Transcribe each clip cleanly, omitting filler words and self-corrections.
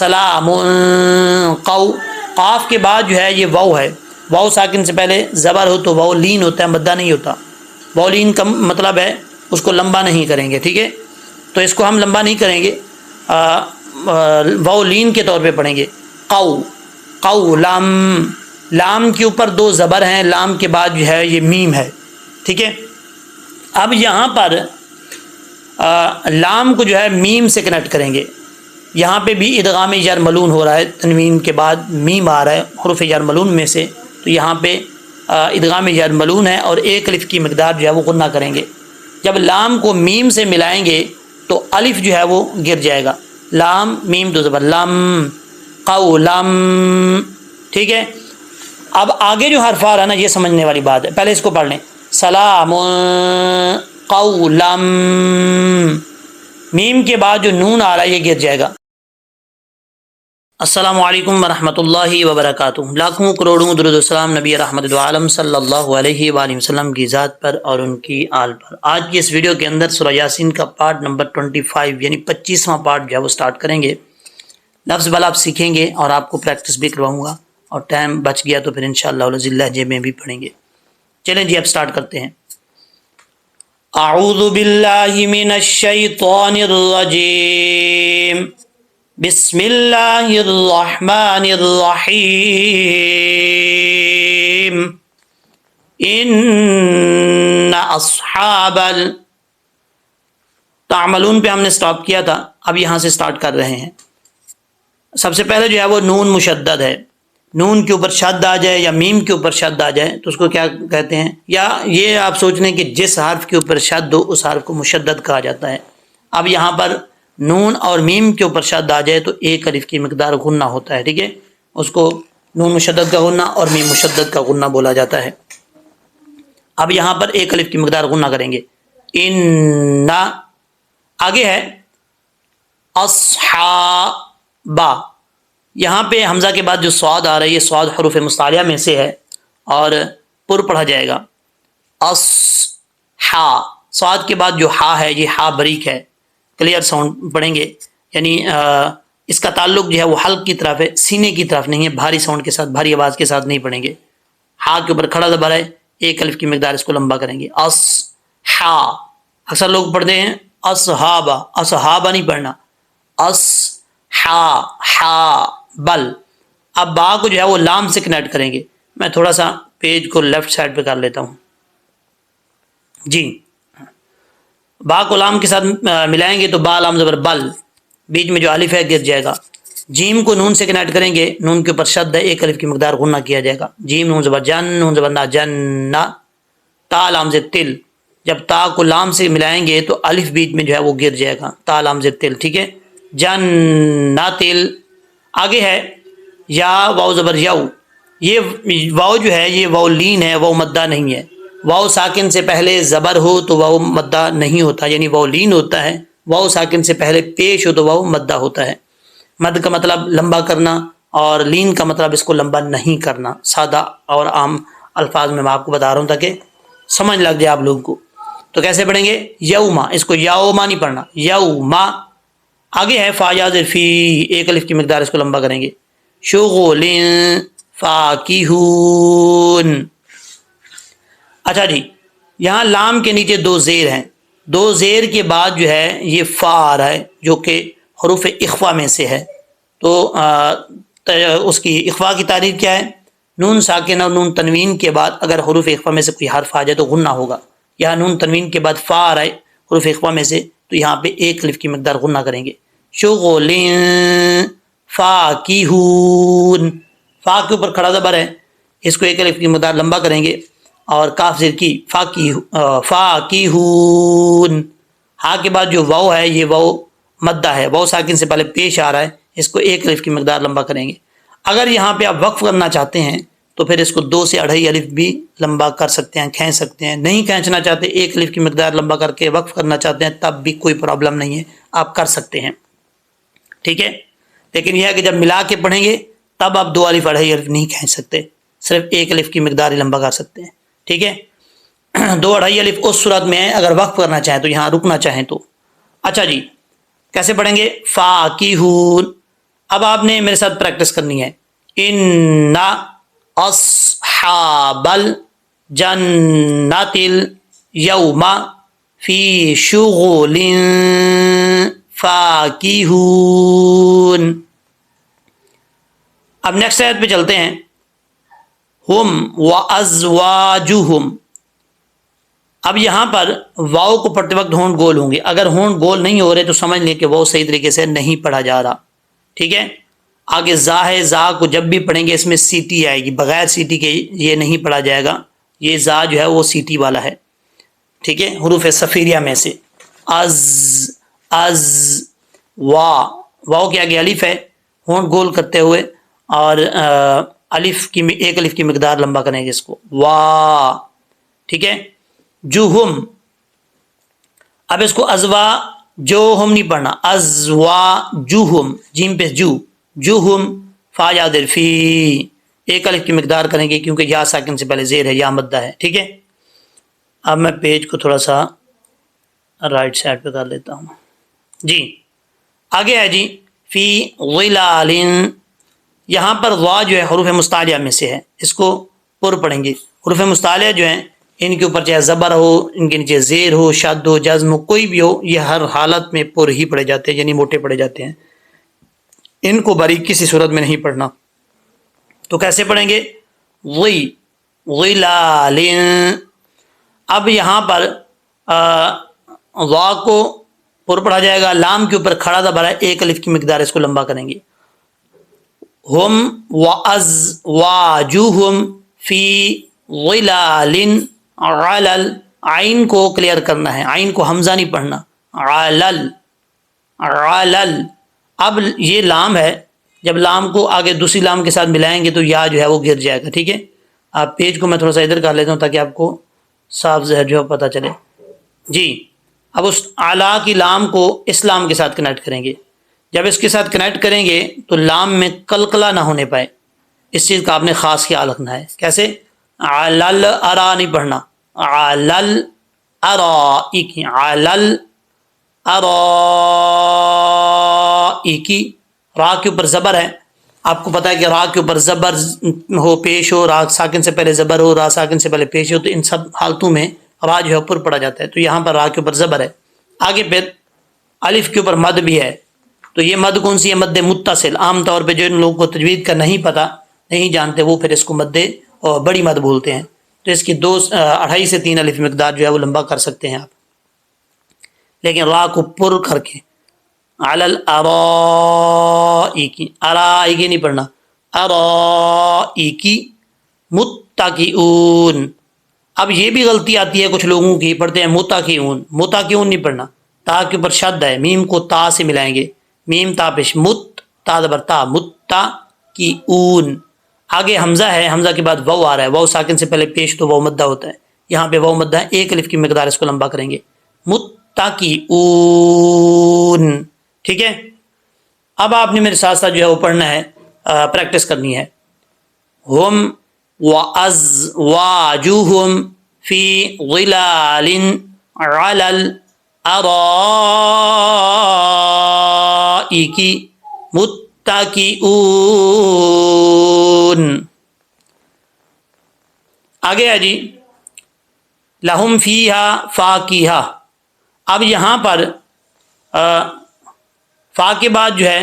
سلام قو، قاف کے بعد جو ہے یہ واو ہے، واو ساکن سے پہلے زبر ہو تو واو لین ہوتا ہے، مدہ نہیں ہوتا. واو لین کا مطلب ہے اس کو لمبا نہیں کریں گے، ٹھیک ہے. تو اس کو ہم لمبا نہیں کریں گے، واو لین کے طور پہ پڑھیں گے. قو قو لام، لام کے اوپر دو زبر ہیں، لام کے بعد جو ہے یہ میم ہے، ٹھیک ہے. اب یہاں پر لام کو جو ہے میم سے کنیکٹ کریں گے. یہاں پہ بھی ادغام جر ملون ہو رہا ہے، تنوین کے بعد میم آ رہا ہے حروف جر ملون میں سے، تو یہاں پہ ادغام جر ملون ہے اور ایک الف کی مقدار جو ہے وہ غنہ کریں گے. جب لام کو میم سے ملائیں گے تو الف جو ہے وہ گر جائے گا. لام میم دو زبر لم قولم، ٹھیک ہے. اب آگے جو حرف آ رہا ہے نا، یہ سمجھنے والی بات ہے، پہلے اس کو پڑھ لیں. سلام قولم، میم کے بعد جو نون آ رہا ہے یہ گر جائے گا. السلام علیکم ورحمۃ اللہ وبرکاتہ. لاکھوں کروڑوں درود و سلام نبی رحمت عالم صلی اللہ علیہ وآلہ وسلم کی ذات پر اور ان کی آل پر. آج کی اس ویڈیو کے اندر سورہ یاسین کا پارٹ نمبر 25 یعنی 25واں پارٹ جو ہے وہ سٹارٹ کریں گے. لفظ بل آپ سیکھیں گے اور آپ کو پریکٹس بھی کرواؤں گا، اور ٹائم بچ گیا تو پھر انشاءاللہ العزیز لہجے میں بھی پڑھیں گے. چلیں جی اب سٹارٹ کرتے ہیں. اعوذ باللہ من الشیطان الرجیم، بسم اللہ الرحمن الرحیم. ان اصحاب تعملون پہ ہم نے سٹاپ کیا تھا، اب یہاں سے سٹارٹ کر رہے ہیں. سب سے پہلے جو ہے وہ نون مشدد ہے. نون کے اوپر شد آ جائے یا میم کے اوپر شد آ جائے تو اس کو کیا کہتے ہیں، یا یہ آپ سوچ لیں کہ جس حرف کے اوپر شد ہو اس حرف کو مشدد کہا جاتا ہے. اب یہاں پر نون اور میم کے اوپر شد آ جائے تو ایک الف کی مقدار غنہ ہوتا ہے، ٹھیک ہے. اس کو نون مشدد کا غنہ اور میم مشدد کا غنہ بولا جاتا ہے. اب یہاں پر ایک الف کی مقدار غنہ کریں گے. ان، آگے ہے اصحابا، یہاں پہ حمزہ کے بعد جو صاد آ رہا ہے یہ صاد حروف مستعلیہ میں سے ہے اور پر پڑھا جائے گا. اصحا، صاد کے بعد جو ہا ہے یہ ہا بریک ہے، کلیئر ساؤنڈ پڑھیں گے. یعنی اس کا تعلق جو ہے وہ حلق کی طرف ہے، سینے کی طرف نہیں ہے، بھاری ساؤنڈ کے ساتھ، بھاری آواز کے ساتھ نہیں پڑھیں گے. ہا کے اوپر کھڑا زبر ہے، ایک الف کی مقدار اس کو لمبا کریں گے. اصحا، اکثر لوگ پڑھتے ہیں اصحابہ، اصحابہ نہیں پڑھنا، اصحا ہا بل. اب با کو جو ہے وہ لام سے کنیکٹ کریں گے. میں تھوڑا سا پیج کو لیفٹ سائڈ پہ کر لیتا ہوں. جی، با کو لام کے ساتھ ملائیں گے تو با لام زبر بل، بیچ میں جو الف ہے گر جائے گا. جیم کو نون سے کنیکٹ کریں گے، نون کے اوپر شد ہے، ایک الف کی مقدار غنہ کیا جائے گا. جیم نون زبر جن، نون زبر نا جن. تا لام زبر تل، جب تا کو لام سے ملائیں گے تو الف بیچ میں جو ہے وہ گر جائے گا. تا لام زبر تل، ٹھیک ہے. جناتل. آگے ہے یا واو زبر یو، یہ واو جو ہے یہ واو لین ہے، واو مدہ نہیں ہے. واو ساکن سے پہلے زبر ہو تو واو مدہ نہیں ہوتا، یعنی واو لین ہوتا ہے. واو ساکن سے پہلے پیش ہو تو واو مدہ ہوتا ہے. مد کا مطلب لمبا کرنا اور لین کا مطلب اس کو لمبا نہیں کرنا. سادہ اور عام الفاظ میں آپ کو بتا رہا ہوں تاکہ سمجھ لگ جائے آپ لوگوں کو. تو کیسے پڑھیں گے، یوما، اس کو یوما نہیں پڑھنا، یوما. آگے ہے فاجاز فی، ایک الف کی مقدار اس کو لمبا کریں گے. شغل فاکہون. اچھا جی، یہاں لام کے نیچے دو زیر ہیں، دو زیر کے بعد جو ہے یہ فا آ رہا ہے جو کہ حروف اخفا میں سے ہے. تو اس کی اخفا کی تعریف کیا ہے، نون ساکن اور نون تنوین کے بعد اگر حروف اخفا میں سے کوئی حرف آ جائے تو غنہ ہوگا. یہاں نون تنوین کے بعد فا آ رہا ہے حروف اخفا میں سے، تو یہاں پہ ایک الف کی مقدار غنہ کریں گے. شغل فاکہون، فا کے اوپر کھڑا زبر ہے، اس کو ایک الف کی مقدار لمبا کریں گے. اور کاف زیر کی فاکہون. ہا کے بعد جو واو ہے یہ واو مدہ ہے، واو ساکن سے پہلے پیش آ رہا ہے، اس کو ایک الف کی مقدار لمبا کریں گے. اگر یہاں پہ آپ وقف کرنا چاہتے ہیں تو پھر اس کو 2 سے 2.5 الف بھی لمبا کر سکتے ہیں، کھینچ سکتے ہیں. نہیں کھینچنا چاہتے، ایک الف کی مقدار لمبا کر کے وقف کرنا چاہتے ہیں تب بھی کوئی پرابلم نہیں ہے، آپ کر سکتے ہیں، ٹھیک ہے. لیکن یہ ہے کہ جب ملا کے پڑھیں گے تب آپ 2 الف 2.5 الف نہیں کھینچ سکتے، صرف ایک الف کی مقدار ہی لمبا کر سکتے ہیں، ٹھیک ہے. 2 2.5 الف اس صورت میں ہے اگر وقف کرنا چاہیں تو، یہاں رکنا چاہیں تو. اچھا جی، کیسے پڑھیں گے، فاکہون. اب آپ نے میرے ساتھ پریکٹس کرنی ہے. ان اصحاب الجنۃ الیوم فی شغل فاکہون. اب نیکسٹ آیت پہ چلتے ہیں. ہم وازواجہم. اب یہاں پر واؤ کو پڑھتے وقت ہونٹ گول ہوں گے. اگر ہونٹ گول نہیں ہو رہے تو سمجھ لیں کہ وہ صحیح طریقے سے نہیں پڑھا جا رہا. ٹھیک ہے. آگے زا ہے, زا کو جب بھی پڑھیں گے اس میں سیٹی آئے گی, بغیر سیٹی کے یہ نہیں پڑھا جائے گا. یہ زا جو ہے وہ سیٹی والا ہے. ٹھیک ہے, حروف صفیریہ میں سے. از واؤ کے آگے الف ہے, ہونٹ گول کرتے ہوئے اور ایک الف کی مقدار لمبا کریں گے اس کو. وا. ٹھیک ہے. جوہم. اب اس کو ازوا جو ہم نہیں پڑھنا, ازوا جوہم, جیم پہ جوہم فا یا در فی, ایک الف کی مقدار کریں گے کیونکہ یا ساکن سے پہلے زیر ہے, یا مدہ ہے. ٹھیک ہے. اب میں پیج کو تھوڑا سا رائٹ سائڈ پہ کر لیتا ہوں. جی آگے ہے جی فی ظلال. یہاں پر وا جو ہے حروف مستعلیہ میں سے ہے, اس کو پر پڑھیں گے. حروف مستعلیہ جو ہیں ان کے اوپر چاہے زبر ہو, ان کے نیچے زیر ہو, شد ہو, جزم ہو, کوئی بھی ہو, یہ ہر حالت میں پر ہی پڑھے جاتے ہیں, یعنی موٹے پڑھے جاتے ہیں. ان کو باریک کسی صورت میں نہیں پڑھنا. تو کیسے پڑھیں گے؟ ظلال. اب یہاں پر وا کو پر پڑھا جائے گا, لام کے اوپر کھڑا زبر ہے, ایک الف کی مقدار اس کو لمبا کریں گے. ہم وازواجہم فی ظلال علل. عین کو کلیئر کرنا ہے, عین کو حمزہ نہیں پڑھنا. علل. اب یہ لام ہے, جب لام کو آگے دوسری لام کے ساتھ ملائیں گے تو یا جو ہے وہ گر جائے گا. ٹھیک ہے. آپ پیج کو میں تھوڑا سا ادھر کر لیتا ہوں تاکہ آپ کو صاف ظاہر جو ہے پتہ چلے. جی اب اس اعلیٰ کی لام کو اس لام کے ساتھ کنیکٹ کریں گے. جب اس کے ساتھ کنیکٹ کریں گے تو لام میں قلقلہ نہ ہونے پائے, اس چیز کا آپ نے خاص خیال رکھنا ہے. کیسے؟ علل ارا نہیں پڑھنا, علل ارائکی, علل ارائکی. را کے اوپر زبر ہے, آپ کو پتا ہے کہ را کے اوپر زبر ہو, پیش ہو, را ساکن سے پہلے زبر ہو, را ساکن سے پہلے پیش ہو, تو ان سب حالتوں میں را جو ہے اوپر پڑا جاتا ہے. تو یہاں پر را کے اوپر زبر ہے. آگے پھر الف کے اوپر مد بھی ہے. تو یہ مد کون سی ہے؟ مد متصل. عام طور پہ جو ان لوگوں کو تجوید کا نہیں پتا, نہیں جانتے, وہ پھر اس کو مد اور بڑی مد بولتے ہیں. تو اس کی 2.5 سے 3 الف مقدار جو ہے وہ لمبا کر سکتے ہیں آپ, لیکن را کو پر کر کے. علل ارائکی, ارائکی نہیں پڑھنا, ارائکی متکئون. اب یہ بھی غلطی آتی ہے کچھ لوگوں کی, پڑھتے ہیں متکئون, متکئون نہیں پڑھنا. تا کے اوپر شد ہے, میم کو تا سے ملائیں گے, میم تا پیش, مت تا زبر تا, متکئون. آگے حمزہ ہے, حمزہ کے بعد واو آ رہا ہے, واو ساکن سے پہلے پیش تو واو مدہ ہوتا ہے. یہاں پہ واو مدہ ہے, ایک الف کی مقدار اس کو لمبا کریں گے. متکئون. ٹھیک ہے. اب آپ نے میرے ساتھ ساتھ جو ہے وہ پڑھنا ہے, پریکٹس کرنی ہے. ہم وازواجہم فی ظلال علل ارائکی متکئون. آگے ہے جی لہم فیہا فاکہہ. اب یہاں پر فا کے بعد جو ہے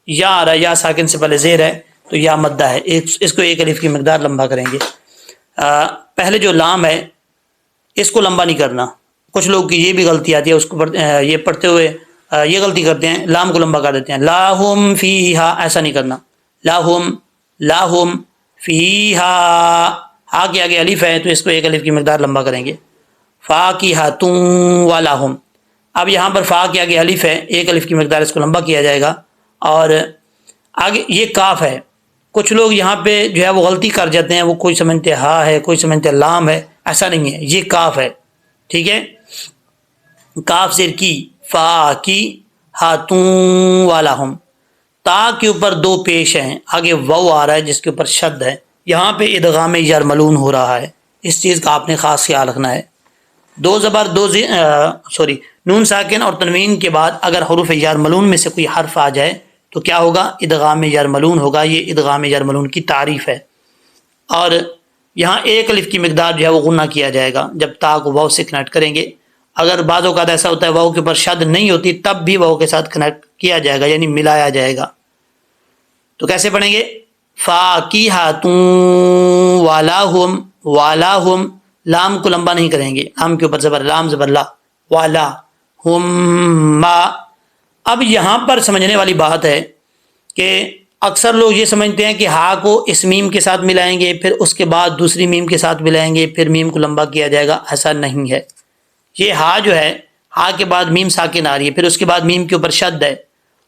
یا آ رہا ہے, یا ساکن سے پہلے زیر ہے تو یا مدہ ہے, اس کو ایک الف کی مقدار لمبا کریں گے. پہلے جو لام ہے اس کو لمبا نہیں کرنا. کچھ لوگ کی یہ بھی غلطی آتی ہے, اس کو یہ پڑھتے ہوئے یہ غلطی کرتے ہیں, لام کو لمبا کر دیتے ہیں. لاہم فیہا, ایسا نہیں کرنا. لاہم فیہا, ہا کے آگے الف ہے تو اس کو ایک الف کی مقدار لمبا کریں گے. فاکہۃ ولاہم. اب یہاں پر فا کے آگے الف ہے, ایک الف کی مقدار اس کو لمبا کیا جائے گا. اور آگے یہ کاف ہے. کچھ لوگ یہاں پہ جو ہے وہ غلطی کر جاتے ہیں, وہ کوئی سمجھتے ہا ہے, کوئی سمجھتے لام ہے. ایسا نہیں ہے, یہ کاف ہے. ٹھیک ہے. کاف زیر کی, فا کی, ہاتوں والاہم. تا کے اوپر 2 پیش ہیں, آگے واو آ رہا ہے جس کے اوپر شد ہے. یہاں پہ ادغام یرملون ہو رہا ہے, اس چیز کا آپ نے خاص خیال رکھنا ہے. 2 زبر نون ساکن اور تنوین کے بعد اگر حروف یرملون میں سے کوئی حرف آ جائے تو تو کیا ہوگا؟ ادغام یرملون ہوگا. یہ ادغام یرملون کی تعریف ہے. اور یہاں ایک الف کی مقدار جو ہے وہ غنہ کیا جائے گا جب تا کو واو سے کنیکٹ کریں گے. اگر بعض اوقات ایسا ہوتا ہے واو کے اوپر شد نہیں ہوتی تب بھی واو کے ساتھ کنیکٹ کیا جائے گا، یعنی ملایا جائے گا. تو کیسے پڑھیں گے؟ فاکہۃ والاہم، والاہم لام کو لمبا نہیں کریں گے، لام کے اوپر زبر، لام زبر لا، والا ہم ما. اب یہاں پر سمجھنے والی بات ہے کہ اکثر لوگ یہ سمجھتے ہیں کہ ہا کو اس میم کے ساتھ ملائیں گے، پھر اس کے بعد دوسری میم کے ساتھ ملائیں گے، پھر میم کو لمبا کیا جائے گا. ایسا نہیں ہے. یہ ہا جو ہے، ہا کے بعد میم ساکن آ رہی ہے، پھر اس کے بعد میم کے اوپر شد ہے.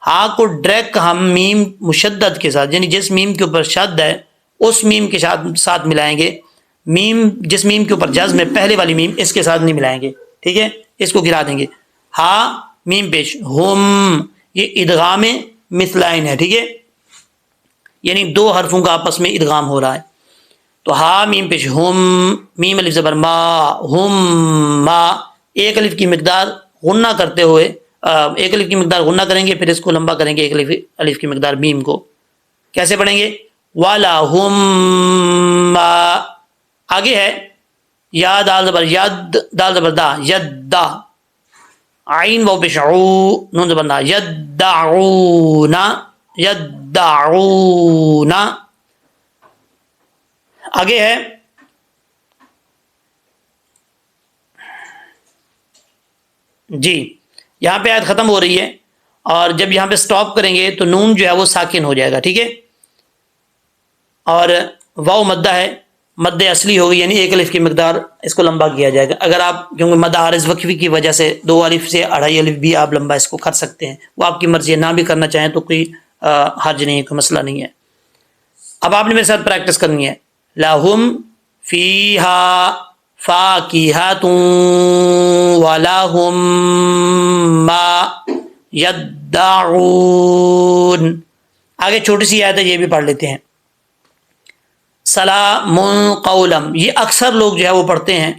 ہا کو ڈائریکٹ ہم میم مشدد کے ساتھ، یعنی جس میم کے اوپر شد ہے اس میم کے ساتھ ملائیں گے. میم جس میم کے اوپر جزم ہے پہلے والی میم، اس کے ساتھ نہیں ملائیں گے. ٹھیک ہے، اس کو گرا دیں گے. ہا میم پیش ہم، یہ ادغام مثلین ہے. ٹھیک ہے، یعنی دو حرفوں کا آپس میں ادغام ہو رہا ہے. تو ہا میم پیش ہم، میم الف زبر ما، ہم ما. ایک الف کی مقدار غنہ کرتے ہوئے، ایک الف کی مقدار غنہ کریں گے، پھر اس کو لمبا کریں گے ایک الف کی مقدار میم کو. کیسے پڑھیں گے؟ والا ہم ما. آگے ہے یا دال زبر ید، دال زبر دا، ید دا. عین واو پیش عو، نون زبر نا، یدعونا، یدعونا. آگے ہے جی، یہاں پہ آیت ختم ہو رہی ہے اور جب یہاں پہ سٹاپ کریں گے تو نون جو ہے وہ ساکن ہو جائے گا. ٹھیک ہے، اور واو مدہ ہے، مد اصلی ہوگی، یعنی ایک الف کی مقدار اس کو لمبا کیا جائے گا. اگر آپ کیونکہ مد عارض وقفی کی وجہ سے دو الف سے اڑھائی الف بھی آپ لمبا اس کو کر سکتے ہیں، وہ آپ کی مرضی ہے. نہ بھی کرنا چاہیں تو کوئی حرج نہیں ہے، کوئی مسئلہ نہیں ہے. اب آپ نے میرے ساتھ پریکٹس کرنی ہے. لہم فیہا فاکہۃ ولہم ما یدعون. آگے چھوٹی سی آیت ہے، یہ بھی پڑھ لیتے ہیں. سلام قولم، یہ اکثر لوگ جو ہے وہ پڑھتے ہیں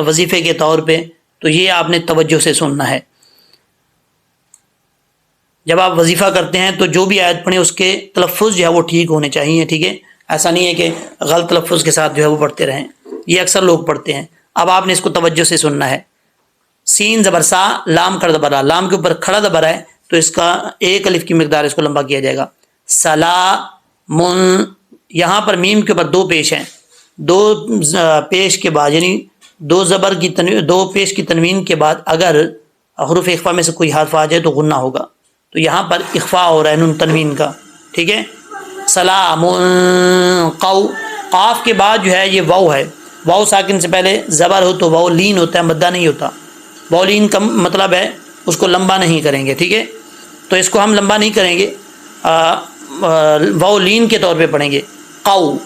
وظیفے کے طور پہ، تو یہ آپ نے توجہ سے سننا ہے. جب آپ وظیفہ کرتے ہیں تو جو بھی آیت پڑھیں اس کے تلفظ جو ہے وہ ٹھیک ہونے چاہیے. ٹھیک ہے، ایسا نہیں ہے کہ غلط تلفظ کے ساتھ جو ہے وہ پڑھتے رہیں. یہ اکثر لوگ پڑھتے ہیں. اب آپ نے اس کو توجہ سے سننا ہے. سین زبر سا، لام کھڑا زبر، لام کے اوپر کھڑا زبر ہے تو اس کا ایک الف کی مقدار اس کو لمبا کیا جائے گا. سلام، یہاں پر میم کے اوپر دو پیش ہیں، دو پیش کے بعد، یعنی دو زبر کی دو پیش کی تنوین کے بعد اگر حروف اخفا میں سے کوئی حرف آ جائے تو غنہ ہوگا. تو یہاں پر اخفا ہو رہا ہے نون تنوین کا. ٹھیک ہے، سلام قو، قاف کے بعد جو ہے یہ واو ہے. واو ساکن سے پہلے زبر ہو تو واو لین ہوتا ہے، مدہ نہیں ہوتا. واو لین کا مطلب ہے اس کو لمبا نہیں کریں گے. ٹھیک ہے، تو اس کو ہم لمبا نہیں کریں گے، واو لین کے طور پہ پڑھیں گے. قو،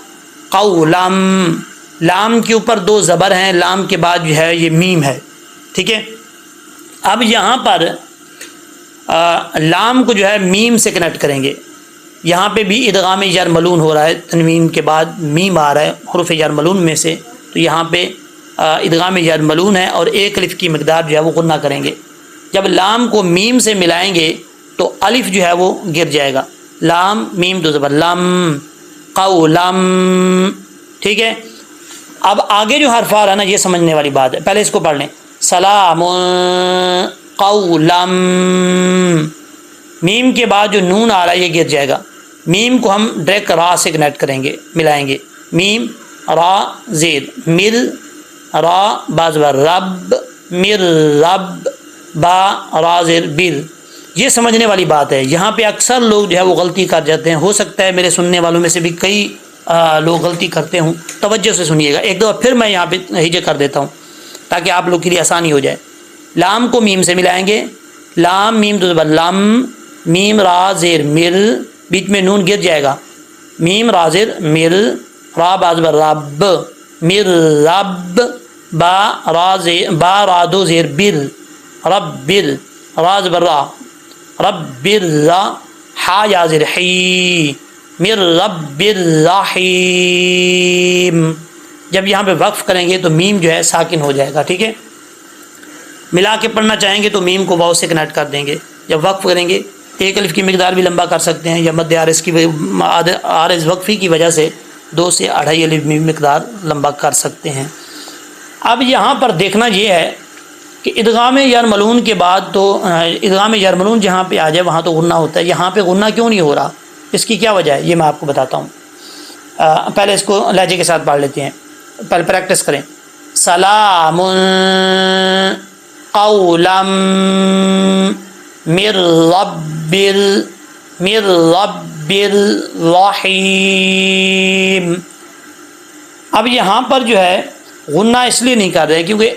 قو لام، لام کے اوپر دو زبر ہیں، لام کے بعد جو ہے یہ میم ہے. ٹھیک ہے، اب یہاں پر لام کو جو ہے میم سے کنیکٹ کریں گے. یہاں پہ بھی ادغام یرملون ہو رہا ہے، تنوین کے بعد میم آ رہا ہے حروف یرملون میں سے، تو یہاں پہ ادغام یرملون ہے اور ایک الف کی مقدار جو ہے وہ غنہ کریں گے. جب لام کو میم سے ملائیں گے تو الف جو ہے وہ گر جائے گا. لام میم دو زبر، لم قولم. ٹھیک ہے، اب آگے جو حرف آ رہا ہے نا، یہ سمجھنے والی بات ہے. پہلے اس کو پڑھ لیں. سلام قولم، میم کے بعد جو نون آ رہا ہے یہ گر جائے گا. میم کو ہم ڈائریکٹ را سے کنیکٹ کریں گے، ملائیں گے. میم را زیر، مر را باز بر، رب مر رب با را زیر بر. یہ سمجھنے والی بات ہے. یہاں پہ اکثر لوگ جو ہے وہ غلطی کر جاتے ہیں. ہو سکتا ہے میرے سننے والوں میں سے بھی کئی لوگ غلطی کرتے ہوں. توجہ سے سنیے گا ایک دفعہ پھر میں یہاں پہ ہجے کر دیتا ہوں تاکہ آپ لوگ کے لیے آسانی ہو جائے. لام کو میم سے ملائیں گے، لام میم دو زبر لم، میم را زیر مر، بیچ میں نون گر جائے گا. میم را زیر مر، را باز بر رب مر رب، با را زیر، با را دو زیر بر، رب بر، را زبر را، رب بر را، حا یا زیر حی، مر رب الرحیم. جب یہاں پہ وقف کریں گے تو میم جو ہے ساکن ہو جائے گا. ٹھیک ہے، ملا کے پڑھنا چاہیں گے تو میم کو واو سے کنیکٹ کر دیں گے. جب وقف کریں گے ایک الف کی مقدار بھی لمبا کر سکتے ہیں، یا مد عارض کی عارض وقفی کی وجہ سے 2 سے 2.5 الف بھی مقدار لمبا کر سکتے ہیں۔ اب یہاں پر دیکھنا یہ ہے کہ ادغام یرملون کے بعد تو ادغام یرملون جہاں پہ آ جائے وہاں تو غنہ ہوتا ہے، یہاں پہ غنہ کیوں نہیں ہو رہا؟ اس کی کیا وجہ ہے یہ میں آپ کو بتاتا ہوں۔ پہلے اس کو لہجے کے ساتھ پڑھ لیتے ہیں، پہلے پریکٹس کریں۔ سلام قولا من رب الرحیم۔ اب یہاں پر جو ہے غنہ اس لیے نہیں کر رہے کیونکہ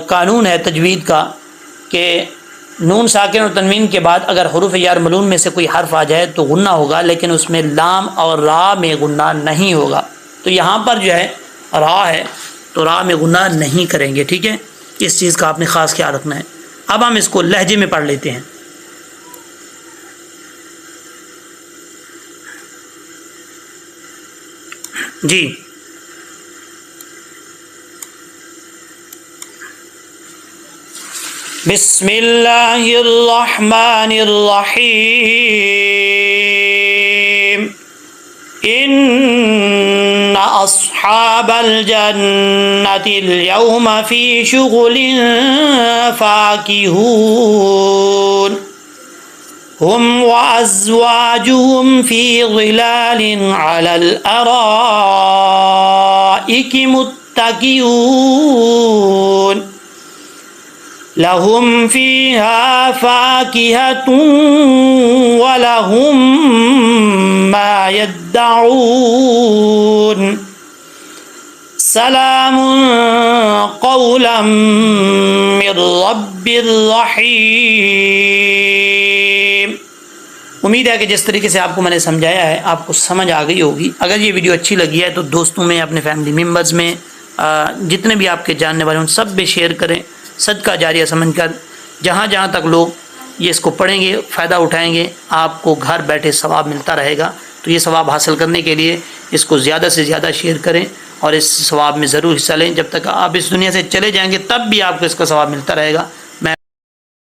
قانون ہے تجوید کا کہ نون ساکن اور تنوین کے بعد اگر حروف یرملون میں سے کوئی حرف آ جائے تو غنہ ہوگا، لیکن اس میں لام اور را میں غنہ نہیں ہوگا۔ تو یہاں پر جو ہے را ہے تو را میں غنہ نہیں کریں گے، ٹھیک ہے؟ اس چیز کا آپ نے خاص خیال رکھنا ہے۔ اب ہم اس کو لہجے میں پڑھ لیتے ہیں۔ جی بسم اللہ الرحمن الرحیم ان اصحاب الجنة اليوم فی شغل فاکہون هم وازواجهم فی ظلال علی الارائک متکئون لهم فيها فاكهة ولهم ما يدعون سلام قولا من رب الرحیم۔ امید ہے کہ جس طریقے سے آپ کو میں نے سمجھایا ہے آپ کو سمجھ آ گئی ہوگی۔ اگر یہ ویڈیو اچھی لگی ہے تو دوستوں میں، اپنے فیملی ممبرز میں، جتنے بھی آپ کے جاننے والے ان سب میں شیئر کریں، صدقہ جاریہ سمجھ کر۔ جہاں جہاں تک لوگ یہ اس کو پڑھیں گے، فائدہ اٹھائیں گے، آپ کو گھر بیٹھے ثواب ملتا رہے گا۔ تو یہ ثواب حاصل کرنے کے لیے اس کو زیادہ سے زیادہ شیئر کریں اور اس ثواب میں ضرور حصہ لیں۔ جب تک آپ اس دنیا سے چلے جائیں گے تب بھی آپ کو اس کا ثواب ملتا رہے گا۔